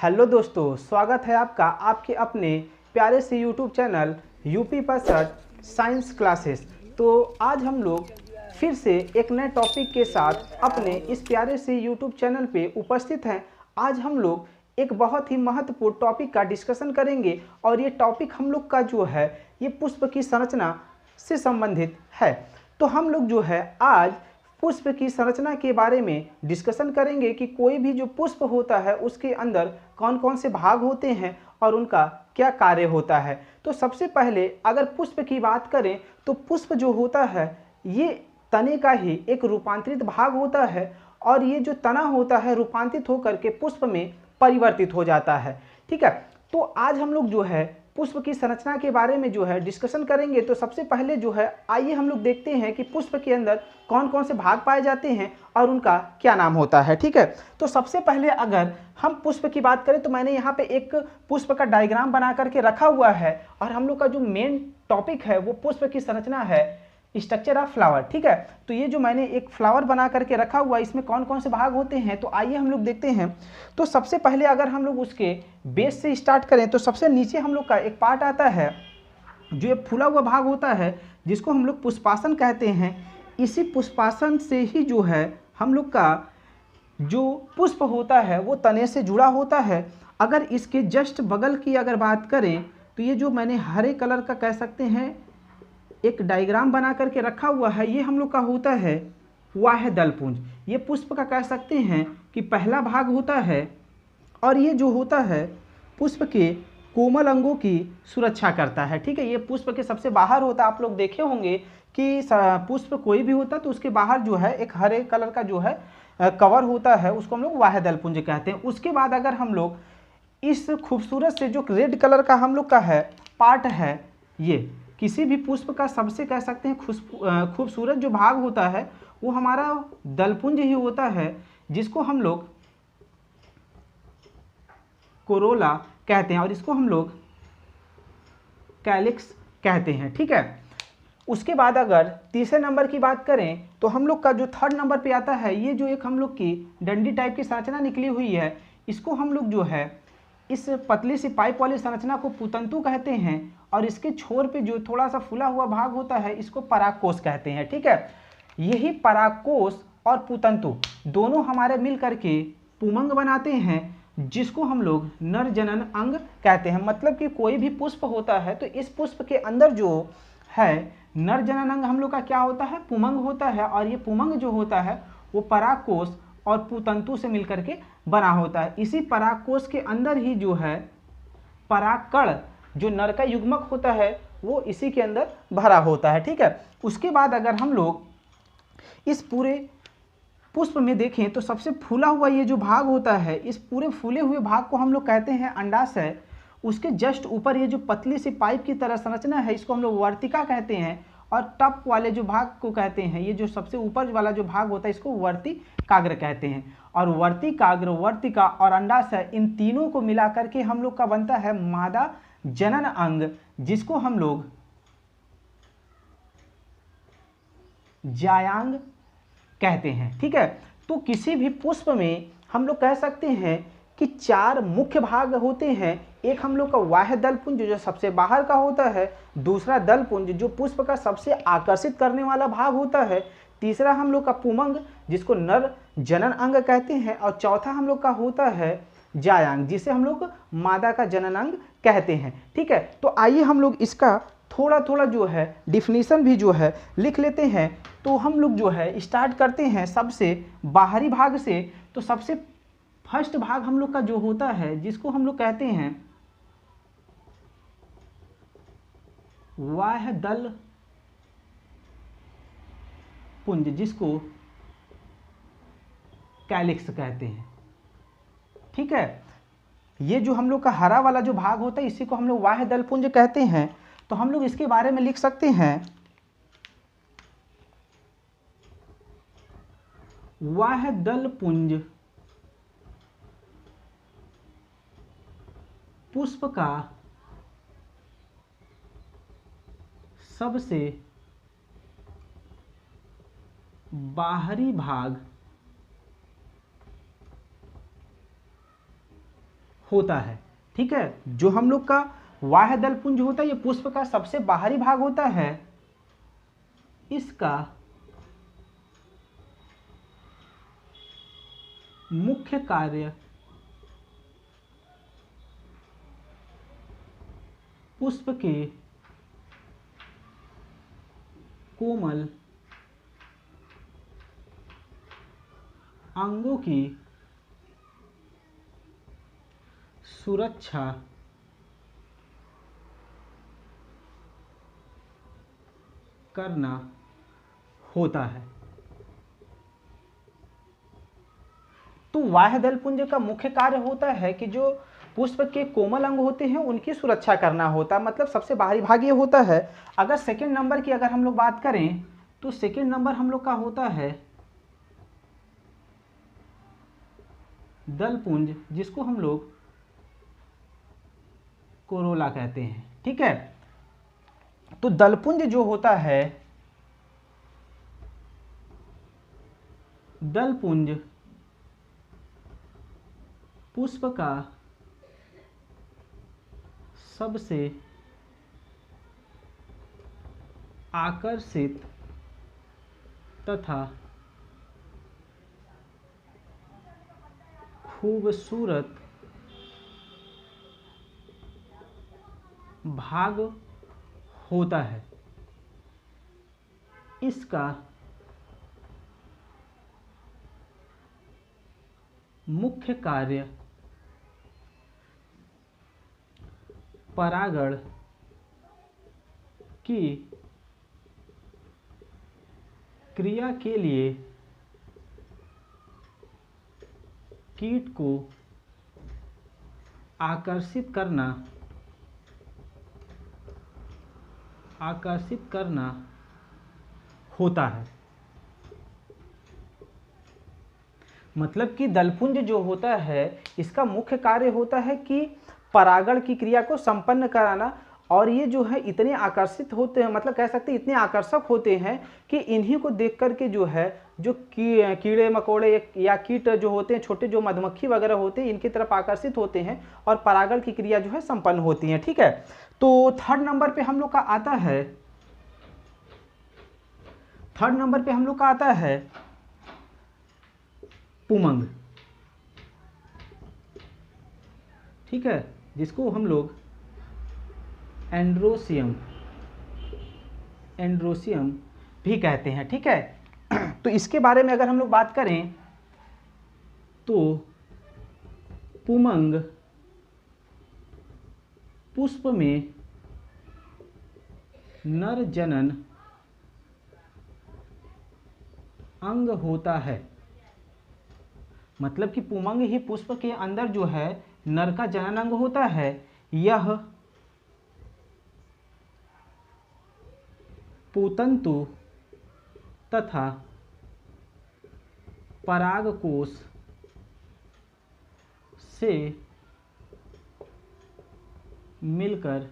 Hello दोस्तों, स्वागत है आपका आपके अपने प्यारे से यूट्यूब चैनल यूपी पर साइंस क्लासेस। तो आज हम लोग फिर से एक नए टॉपिक के साथ अपने इस प्यारे से यूट्यूब चैनल पे उपस्थित हैं। आज हम लोग एक बहुत ही महत्वपूर्ण टॉपिक का डिस्कशन करेंगे और ये टॉपिक हम लोग का जो है ये पुष्प की संरचना से संबंधित है। तो हम लोग जो है आज पुष्प की संरचना के बारे में डिस्कशन करेंगे कि कोई भी जो पुष्प होता है उसके अंदर कौन कौन से भाग होते हैं और उनका क्या कार्य होता है। तो सबसे पहले अगर पुष्प की बात करें तो पुष्प जो होता है ये तने का ही एक रूपांतरित भाग होता है और ये जो तना होता है रूपांतरित होकर के पुष्प में परिवर्तित हो जाता है। ठीक है, तो आज हम लोग जो है पुष्प की संरचना के बारे में जो है डिस्कशन करेंगे। तो सबसे पहले जो है आइए हम लोग देखते हैं कि पुष्प के अंदर कौन कौन से भाग पाए जाते हैं और उनका क्या नाम होता है। ठीक है, तो सबसे पहले अगर हम पुष्प की बात करें तो मैंने यहाँ पे एक पुष्प का डायग्राम बना करके रखा हुआ है और हम लोग का जो मेन टॉपिक है वो पुष्प की संरचना है, स्ट्रक्चर ऑफ फ्लावर। ठीक है, तो ये जो मैंने एक फ्लावर बना करके रखा हुआ है इसमें कौन कौन से भाग होते हैं तो आइए हम लोग देखते हैं। तो सबसे पहले अगर हम लोग उसके बेस से स्टार्ट करें तो सबसे नीचे हम लोग का एक पार्ट आता है जो ये फूला हुआ भाग होता है जिसको हम लोग पुष्पासन कहते हैं। इसी पुष्पासन से ही जो है हम लोग का जो पुष्प होता है वो तने से जुड़ा होता है। अगर इसके जस्ट बगल की अगर बात करें तो ये जो मैंने हरे कलर का कह सकते हैं एक डायग्राम बना करके रखा हुआ है, ये हम लोग का होता है वाह्य दलपुंज। ये पुष्प का कह सकते हैं कि पहला भाग होता है और ये जो होता है पुष्प के कोमल अंगों की सुरक्षा करता है। ठीक है, ये पुष्प के सबसे बाहर होता है। आप लोग देखे होंगे कि पुष्प कोई भी होता है तो उसके बाहर जो है एक हरे कलर का जो है कवर होता है, उसको हम लोग वाह्य दलपुंज कहते हैं। उसके बाद अगर हम लोग इस खूबसूरत से जो रेड कलर का हम लोग का है पार्ट है, ये किसी भी पुष्प का सबसे कह सकते हैं खूबसूरत जो भाग होता है वो हमारा दलपुंज ही होता है, जिसको हम लोग कोरोला कहते हैं और इसको हम लोग कैलिक्स कहते हैं। ठीक है, उसके बाद अगर तीसरे नंबर की बात करें तो हम लोग का जो थर्ड नंबर पे आता है ये जो एक हम लोग की डंडी टाइप की संरचना निकली हुई है, इसको हम लोग जो है इस पतली सी पाइप वाली संरचना को पुतंतु कहते हैं और इसके छोर पे जो थोड़ा सा फूला हुआ भाग होता है इसको परागकोश कहते हैं। ठीक है, यही परागकोश और पुतंतु दोनों हमारे मिल करके पुमंग बनाते हैं, जिसको हम लोग नर जनन अंग कहते हैं। मतलब कि कोई भी पुष्प होता है तो इस पुष्प के अंदर जो है नर जनन अंग हम लोग का क्या होता है, पुमंग होता है और ये पुमंग जो होता है वो परागकोश और पुतंतु से मिलकर के बना होता है। इसी परागकोश के अंदर ही जो है परागकण जो नर का युग्मक होता है वो इसी के अंदर भरा होता है। ठीक है, उसके बाद अगर हम लोग इस पूरे पुष्प में देखें तो सबसे फूला हुआ ये जो भाग होता है इस पूरे फूले हुए भाग को हम लोग कहते हैं अंडाशय। उसके जस्ट ऊपर ये जो पतली सी पाइप की तरह संरचना है इसको हम लोग वर्तिका कहते हैं और टप वाले जो भाग को कहते हैं, ये जो सबसे ऊपर वाला जो भाग होता है इसको वर्तिकाग्र कहते हैं। और वर्तिकाग्र, वर्तिका और अंडाशय इन तीनों को मिला करके हम लोग का बनता है मादा जनन अंग, जिसको हम लोग जायांग कहते हैं। ठीक है, तो किसी भी पुष्प में हम लोग कह सकते हैं कि चार मुख्य भाग होते हैं। एक हम लोग का वाह्य दलपुंज जो सबसे बाहर का होता है, दूसरा दलपुंज जो पुष्प का सबसे आकर्षित करने वाला भाग होता है, तीसरा हम लोग का पुमंग जिसको नर जनन अंग कहते हैं और चौथा हम लोग का होता है जायांग जिसे हम लोग मादा का जनन अंग कहते हैं। ठीक है, तो आइए हम लोग इसका थोड़ा थोड़ा जो है डिफिनीशन भी जो है लिख लेते हैं। तो हम लोग जो है स्टार्ट करते हैं सबसे बाहरी भाग से। तो सबसे फर्स्ट भाग हम लोग का जो होता है जिसको हम लोग कहते हैं वाह्य दल पुंज, जिसको कैलिक्स कहते हैं। ठीक है, ये जो हम लोग का हरा वाला जो भाग होता है इसी को हम लोग वाह्य दल पुंज कहते हैं। तो हम लोग इसके बारे में लिख सकते हैं वाह्य दल पुंज पुष्प का सबसे बाहरी भाग होता है। ठीक है, जो हम लोग का बाह्य दल पुंज होता है ये पुष्प का सबसे बाहरी भाग होता है। इसका मुख्य कार्य पुष्प के कोमल अंगों की सुरक्षा करना होता है। तो बाह्य दल पुंज का मुख्य कार्य होता है कि जो पुष्प के कोमल अंग होते हैं उनकी सुरक्षा करना होता है, मतलब सबसे बाहरी भाग ये होता है। अगर सेकंड नंबर की अगर हम लोग बात करें तो सेकंड नंबर हम लोग का होता है दल पुंज, जिसको हम लोग कोरोला कहते हैं। ठीक है, तो दलपुंज जो होता है, दलपुंज पुष्प का सबसे आकर्षित तथा खूबसूरत भाग होता है। इसका मुख्य कार्य परागण की क्रिया के लिए कीट को आकर्षित करना होता है। मतलब कि दलपुंज जो होता है इसका मुख्य कार्य होता है कि परागण की क्रिया को संपन्न कराना, और ये जो है इतने आकर्षित होते हैं, मतलब कह सकते हैं इतने आकर्षक होते हैं कि इन्हीं को देख करके जो है जो कीड़े मकोड़े या कीट जो होते हैं, छोटे जो मधुमक्खी वगैरह होते हैं, इनकी तरफ आकर्षित होते हैं और परागण की क्रिया जो है संपन्न होती है। ठीक है, तो थर्ड नंबर पे हम लोग का आता है, थर्ड नंबर पे हम लोग का आता है पुमंग। ठीक है, जिसको हम लोग एंड्रोसियम भी कहते हैं। ठीक है, तो इसके बारे में अगर हम लोग बात करें तो पुमंग पुष्प में नर जनन अंग होता है। मतलब कि पुमंग ही पुष्प के अंदर जो है नर का जनन अंग होता है। यह पूतंतु तथा परागकोश से मिलकर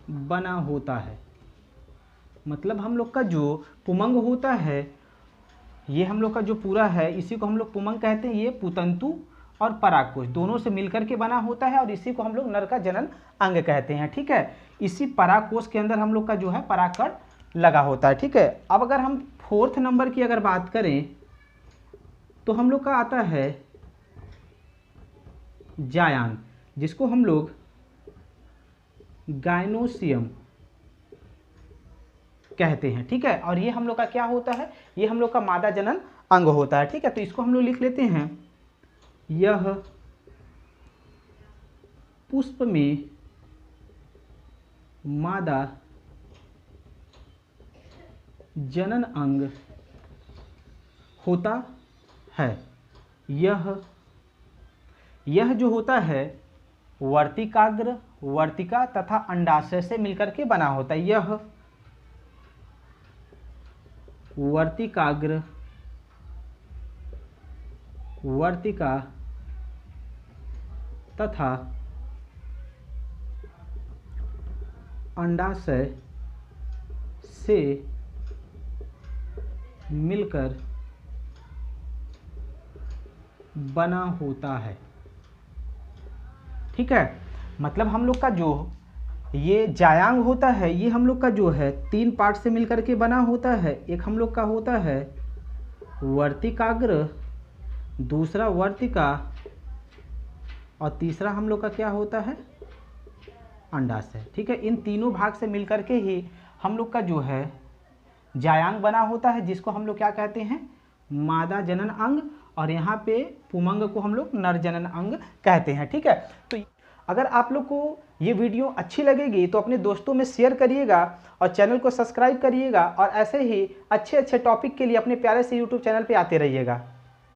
बना होता है। मतलब हम लोग का जो पुमंग होता है, ये हम लोग का जो पूरा है इसी को हम लोग पुमंग कहते हैं। ये पूतंतु और परागकोश दोनों से मिलकर के बना होता है और इसी को हम लोग नर का जनन अंग कहते हैं। ठीक है, इसी परागकोश के अंदर हम लोग का जो है परागकण लगा होता है। ठीक है, अब अगर हम फोर्थ नंबर की अगर बात करें तो हम लोग का आता है जायान, जिसको हम लोग गायनोसियम कहते हैं। ठीक है, और ये हम लोग का क्या होता है, ये हम लोग का मादा जनन अंग होता है। ठीक है, तो इसको हम लोग लिख लेते हैं, यह पुष्प में मादा जनन अंग होता है। यह जो होता है वर्तिकाग्र, वर्तिका तथा अंडाशय से मिलकर के बना होता है। यह वर्तिकाग्र, वर्तिका तथा अंडाशय से मिलकर बना होता है। ठीक है, मतलब हम लोग का जो ये जायांग होता है ये हम लोग का जो है 3 पार्ट से मिलकर के बना होता है। एक हम लोग का होता है वर्तिकाग्र, दूसरा वर्तिका, और तीसरा हम लोग का क्या होता है, अंडाशय। ठीक है, इन तीनों भाग से मिलकर के ही हम लोग का जो है जायांग बना होता है, जिसको हम लोग क्या कहते हैं, मादा जनन अंग, और यहाँ पे पुमंग को हम लोग नर जनन अंग कहते हैं। ठीक है, तो अगर आप लोग को ये वीडियो अच्छी लगेगी तो अपने दोस्तों में शेयर करिएगा और चैनल को सब्सक्राइब करिएगा, और ऐसे ही अच्छे अच्छे टॉपिक के लिए अपने प्यारे से यूट्यूब चैनल पे आते रहिएगा।